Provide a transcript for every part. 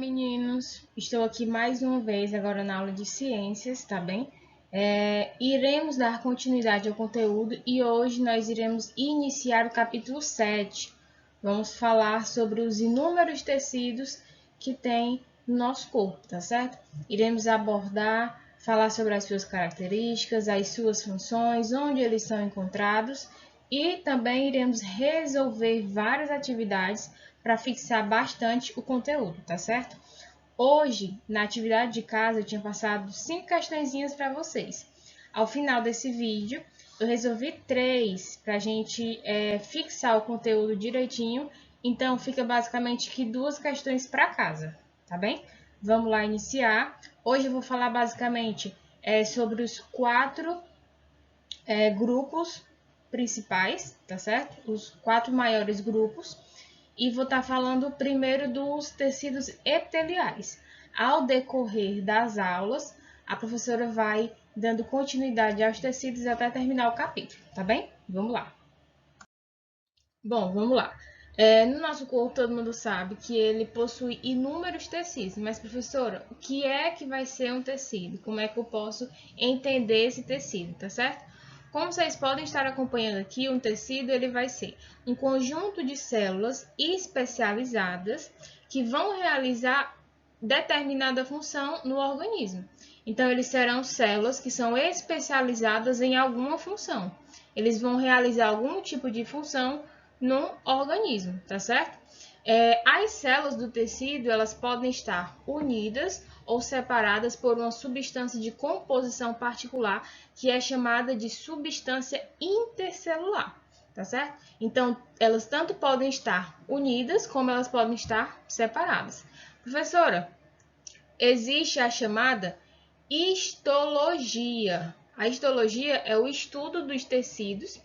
meninos! Estou aqui mais uma vez agora na aula de ciências, tá bem? Iremos dar continuidade ao conteúdo e hoje nós iremos iniciar o capítulo 7. Vamos falar sobre os inúmeros tecidos que tem no nosso corpo, tá certo? Iremos falar sobre as suas características, as suas funções, onde eles são encontrados e também iremos resolver várias atividades para fixar bastante o conteúdo, tá certo? Hoje, na atividade de casa, eu tinha passado 5 questõezinhas para vocês. Ao final desse vídeo, eu resolvi 3 para a gente fixar o conteúdo direitinho. Então, fica basicamente que 2 questões para casa, tá bem? Vamos lá iniciar. Hoje eu vou falar basicamente sobre os 4 grupos principais, tá certo? Os 4 maiores grupos. E vou estar falando primeiro dos tecidos epiteliais. Ao decorrer das aulas, a professora vai dando continuidade aos tecidos até terminar o capítulo, tá bem? Vamos lá. Bom, vamos lá. No nosso corpo, todo mundo sabe que ele possui inúmeros tecidos, mas, professora, o que é que vai ser um tecido? Como é que eu posso entender esse tecido, tá certo? Como vocês podem estar acompanhando aqui, um tecido ele vai ser um conjunto de células especializadas que vão realizar determinada função no organismo. Então, eles serão células que são especializadas em alguma função. Eles vão realizar algum tipo de função no organismo, tá certo? As células do tecido, elas podem estar unidas ou separadas por uma substância de composição particular, que é chamada de substância intercelular, tá certo? Então, elas tanto podem estar unidas, como elas podem estar separadas. Professora, existe a chamada histologia. A histologia é o estudo dos tecidos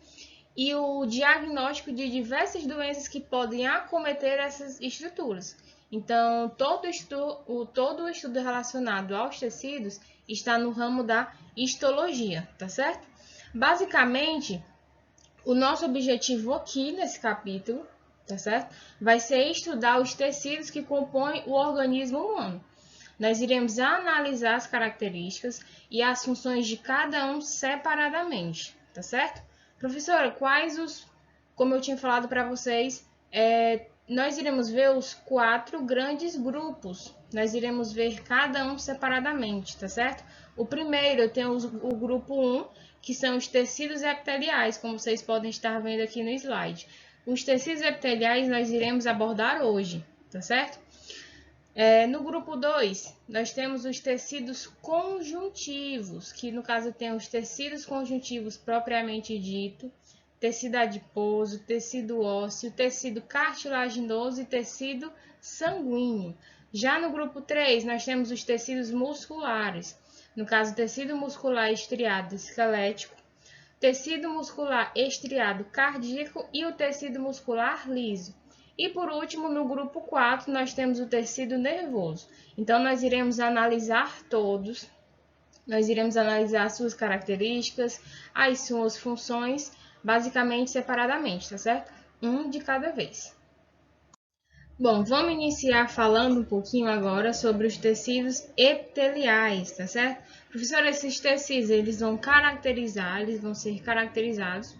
e o diagnóstico de diversas doenças que podem acometer essas estruturas. Então, todo o estudo relacionado aos tecidos está no ramo da histologia, tá certo? Basicamente, o nosso objetivo aqui nesse capítulo, tá certo? Vai ser estudar os tecidos que compõem o organismo humano. Nós iremos analisar as características e as funções de cada um separadamente, tá certo? Professora, como eu tinha falado para vocês, nós iremos ver os 4 grandes grupos. Nós iremos ver cada um separadamente, tá certo? O primeiro, eu tenho o grupo 1, que são os tecidos epiteliais, como vocês podem estar vendo aqui no slide. Os tecidos epiteliais nós iremos abordar hoje, tá certo? No grupo 2, nós temos os tecidos conjuntivos, que no caso tem os tecidos conjuntivos propriamente dito, tecido adiposo, tecido ósseo, tecido cartilaginoso e tecido sanguíneo. Já no grupo 3, nós temos os tecidos musculares, no caso, tecido muscular estriado esquelético, tecido muscular estriado cardíaco e o tecido muscular liso. E por último, no grupo 4, nós temos o tecido nervoso. Então, nós iremos analisar todos, nós iremos analisar suas características, as suas funções, basicamente separadamente, tá certo? Um de cada vez. Bom, vamos iniciar falando um pouquinho agora sobre os tecidos epiteliais, tá certo? Professora, esses tecidos, eles vão ser caracterizados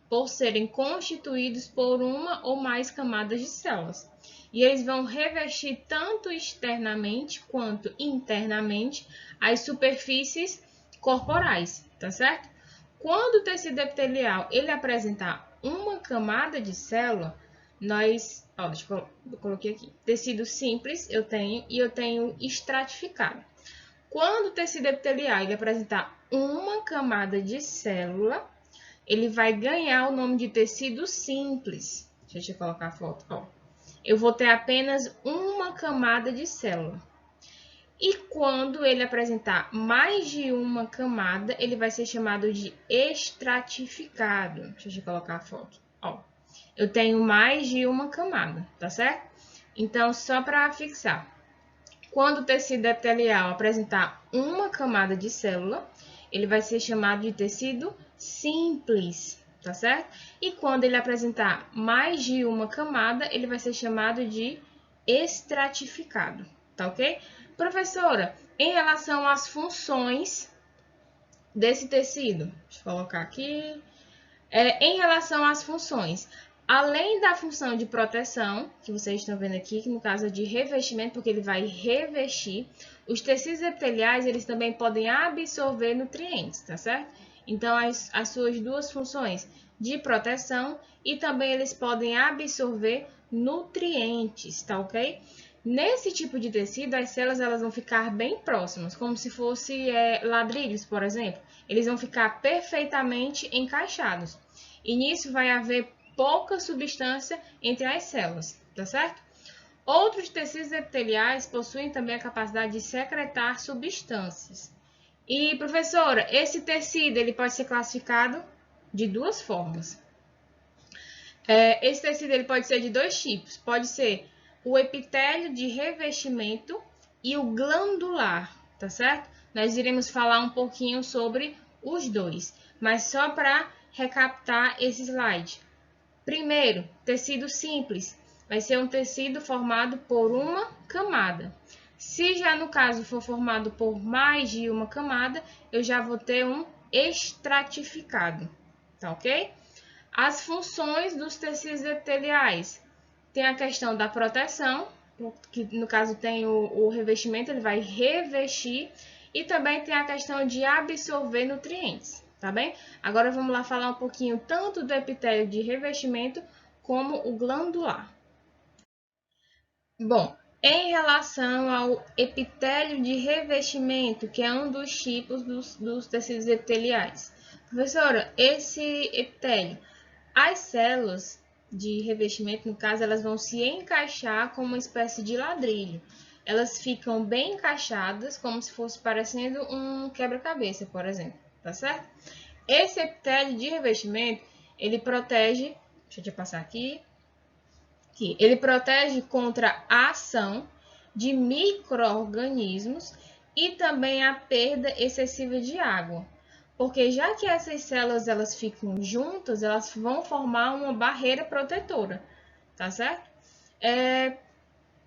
por serem constituídos por uma ou mais camadas de células. E eles vão revestir tanto externamente quanto internamente as superfícies corporais, tá certo? Quando o tecido epitelial ele apresentar uma camada de célula, eu coloquei aqui, tecido simples eu tenho estratificado. Quando o tecido epitelial ele apresentar uma camada de célula, ele vai ganhar o nome de tecido simples. Deixa eu colocar a foto. Eu vou ter apenas uma camada de célula. E quando ele apresentar mais de uma camada, ele vai ser chamado de estratificado. Deixa eu colocar a foto. Eu tenho mais de uma camada, tá certo? Então, só para fixar. Quando o tecido epitelial apresentar uma camada de célula, ele vai ser chamado de tecido simples, tá certo? E quando ele apresentar mais de uma camada, ele vai ser chamado de estratificado, tá ok? Professora, em relação às funções desse tecido, deixa eu colocar aqui, em relação às funções, além da função de proteção, que vocês estão vendo aqui, que no caso é de revestimento, porque ele vai revestir, os tecidos epiteliais, eles também podem absorver nutrientes, tá certo? Então, as suas duas funções de proteção e também eles podem absorver nutrientes, tá ok? Nesse tipo de tecido, as células elas vão ficar bem próximas, como se fossem ladrilhos, por exemplo. Eles vão ficar perfeitamente encaixados. E nisso vai haver pouca substância entre as células, tá certo? Outros tecidos epiteliais possuem também a capacidade de secretar substâncias. E, professora, esse tecido ele pode ser classificado de duas formas. Esse tecido ele pode ser de dois tipos. Pode ser o epitélio de revestimento e o glandular, tá certo? Nós iremos falar um pouquinho sobre os dois, mas só para recaptar esse slide. Primeiro, tecido simples. Vai ser um tecido formado por uma camada. Se já no caso for formado por mais de uma camada, eu já vou ter um estratificado, tá ok? As funções dos tecidos epiteliais. Tem a questão da proteção, que no caso tem o revestimento, ele vai revestir, e também tem a questão de absorver nutrientes, tá bem? Agora vamos lá falar um pouquinho tanto do epitélio de revestimento como o glandular. Bom, em relação ao epitélio de revestimento, que é um dos tipos dos tecidos epiteliais. Professora, esse epitélio, as células de revestimento, no caso, elas vão se encaixar como uma espécie de ladrilho. Elas ficam bem encaixadas, como se fosse parecendo um quebra-cabeça, por exemplo, tá certo? Esse epitélio de revestimento, ele protege, deixa eu passar aqui, ele protege contra a ação de micro-organismos e também a perda excessiva de água. Porque já que essas células elas ficam juntas, elas vão formar uma barreira protetora, tá certo?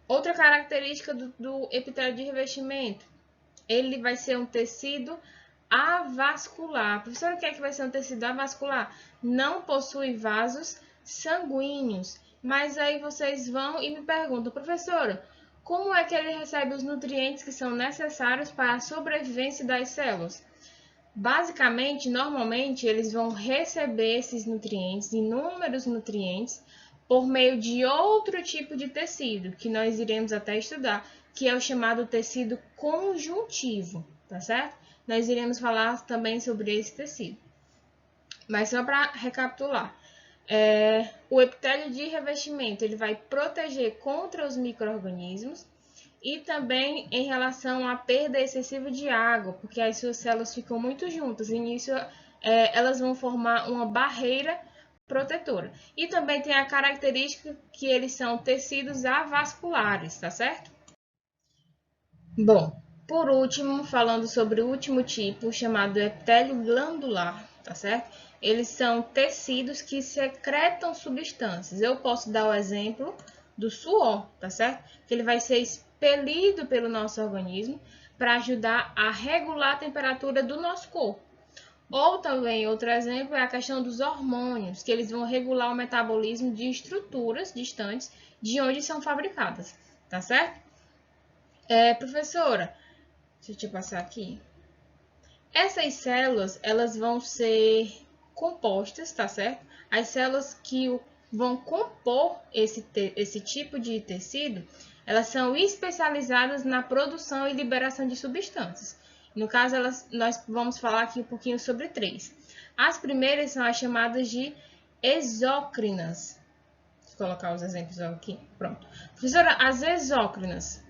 Outra característica do epitélio de revestimento, ele vai ser um tecido avascular. Professora, o que é que vai ser um tecido avascular? Não possui vasos sanguíneos. Mas aí vocês vão e me perguntam, professora, como é que ele recebe os nutrientes que são necessários para a sobrevivência das células? Basicamente, normalmente, eles vão receber esses nutrientes, inúmeros nutrientes, por meio de outro tipo de tecido, que nós iremos até estudar, que é o chamado tecido conjuntivo, tá certo? Nós iremos falar também sobre esse tecido. Mas só para recapitular, o epitélio de revestimento ele vai proteger contra os micro-organismos e também em relação à perda excessiva de água, porque as suas células ficam muito juntas e nisso elas vão formar uma barreira protetora. E também tem a característica que eles são tecidos avasculares, tá certo? Bom, por último, falando sobre o último tipo, chamado epitélio glandular, tá certo? Eles são tecidos que secretam substâncias. Eu posso dar o exemplo do suor, tá certo? Que ele vai ser expelido pelo nosso organismo para ajudar a regular a temperatura do nosso corpo. Ou também, outro exemplo, é a questão dos hormônios, que eles vão regular o metabolismo de estruturas distantes de onde são fabricadas, tá certo? Professora, deixa eu passar aqui. Essas células, elas vão ser compostas, tá certo? As células que vão compor esse tipo de tecido, elas são especializadas na produção e liberação de substâncias. No caso, nós vamos falar aqui um pouquinho sobre três. As primeiras são as chamadas de exócrinas. Vou colocar os exemplos aqui. Pronto. Professora, as exócrinas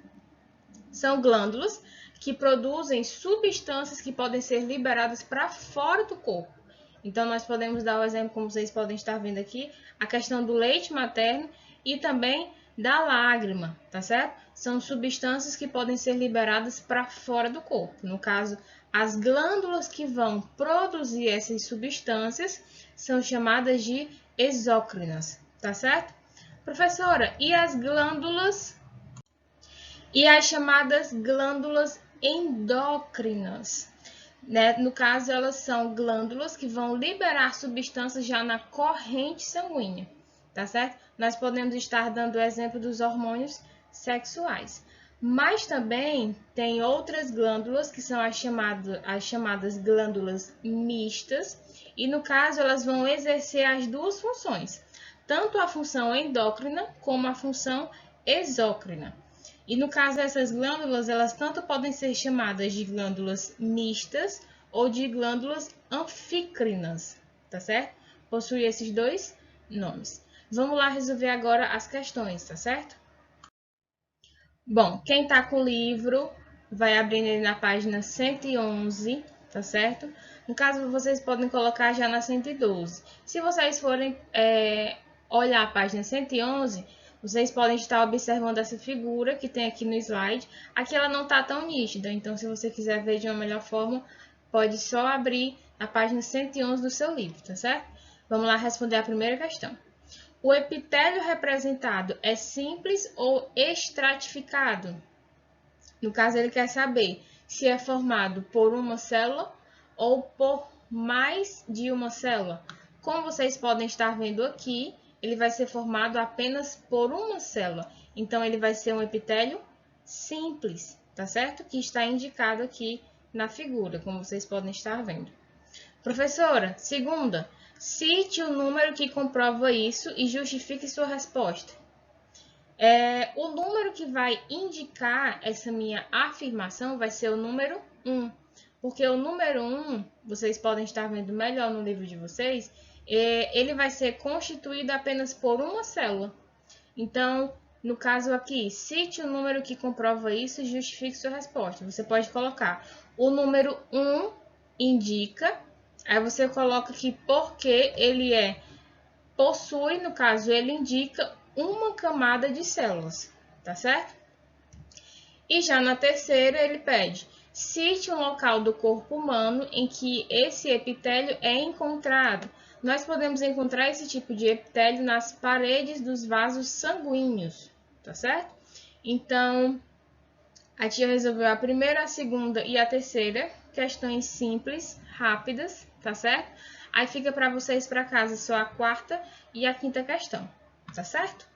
são glândulas que produzem substâncias que podem ser liberadas para fora do corpo. Então, nós podemos dar o exemplo, como vocês podem estar vendo aqui, a questão do leite materno e também da lágrima, tá certo? São substâncias que podem ser liberadas para fora do corpo. No caso, as glândulas que vão produzir essas substâncias são chamadas de exócrinas, tá certo? Professora, e as glândulas E as chamadas glândulas endócrinas, né? No caso, elas são glândulas que vão liberar substâncias já na corrente sanguínea, tá certo? Nós podemos estar dando o exemplo dos hormônios sexuais. Mas também tem outras glândulas que são as chamadas glândulas mistas, e no caso elas vão exercer as duas funções, tanto a função endócrina como a função exócrina. E no caso essas glândulas, elas tanto podem ser chamadas de glândulas mistas ou de glândulas anfícrinas, tá certo? Possui esses dois nomes. Vamos lá resolver agora as questões, tá certo? Bom, quem tá com o livro vai abrindo ele na página 111, tá certo? No caso, vocês podem colocar já na 112. Se vocês forem olhar a página 111, vocês podem estar observando essa figura que tem aqui no slide. Aqui ela não tá tão nítida, então se você quiser ver de uma melhor forma, pode só abrir a página 111 do seu livro, tá certo? Vamos lá responder a primeira questão. O epitélio representado é simples ou estratificado? No caso, ele quer saber se é formado por uma célula ou por mais de uma célula. Como vocês podem estar vendo aqui, ele vai ser formado apenas por uma célula. Então, ele vai ser um epitélio simples, tá certo? Que está indicado aqui na figura, como vocês podem estar vendo. Professora, segunda, cite o número que comprova isso e justifique sua resposta. O número que vai indicar essa minha afirmação vai ser o número 1. Porque o número 1, vocês podem estar vendo melhor no livro de vocês, ele vai ser constituído apenas por uma célula. Então, no caso aqui, cite o número que comprova isso e justifique sua resposta. Você pode colocar o número 1 indica, aí você coloca aqui porque ele possui, no caso, ele indica uma camada de células, tá certo? E já na terceira, ele pede, cite um local do corpo humano em que esse epitélio é encontrado. Nós podemos encontrar esse tipo de epitélio nas paredes dos vasos sanguíneos, tá certo? Então, a tia resolveu a primeira, a segunda e a terceira questões simples, rápidas, tá certo? Aí fica para vocês para casa só a quarta e a quinta questão, tá certo?